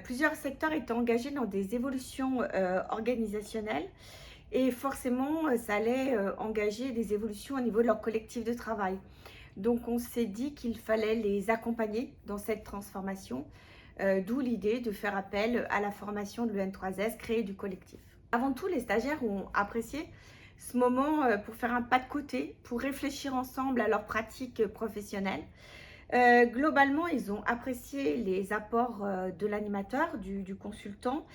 Plusieurs secteurs étaient engagés dans des évolutions organisationnelles et forcément, ça allait engager des évolutions au niveau de leur collectif de travail. Donc on s'est dit qu'il fallait les accompagner dans cette transformation, d'où l'idée de faire appel à la formation de l'EN3S, créer du collectif. Avant tout, les stagiaires ont apprécié ce moment pour faire un pas de côté, pour réfléchir ensemble à leurs pratiques professionnelles. Globalement, ils ont apprécié les apports de l'animateur, du consultant,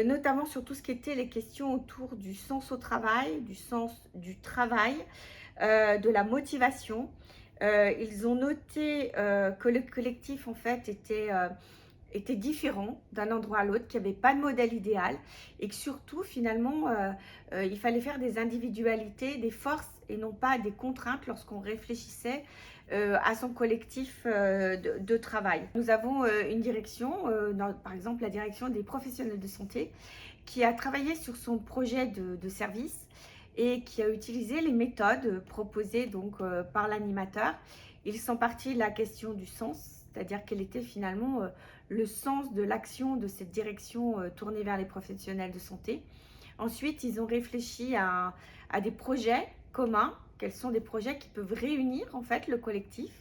notamment sur tout ce qui était les questions autour du sens au travail, du sens du travail, de la motivation. Ils ont noté que le collectif en fait était différent d'un endroit à l'autre, qu'il n'y avait pas de modèle idéal et que surtout finalement il fallait faire des individualités, des forces et non pas des contraintes lorsqu'on réfléchissait à son collectif de travail. Nous avons une direction, par exemple la direction des professionnels de santé, qui a travaillé sur son projet de service et qui a utilisé les méthodes proposées donc par l'animateur. Ils sont partis de la question du sens, c'est-à-dire quel était finalement le sens de l'action de cette direction tournée vers les professionnels de santé. Ensuite, ils ont réfléchi à des projets communs. Quels sont des projets qui peuvent réunir en fait le collectif?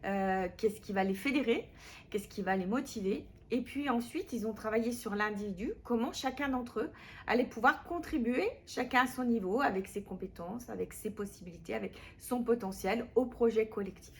Qu'est-ce qui va les fédérer? Qu'est-ce qui va les motiver? Et puis ensuite, ils ont travaillé sur l'individu, comment chacun d'entre eux allait pouvoir contribuer, chacun à son niveau, avec ses compétences, avec ses possibilités, avec son potentiel, au projet collectif.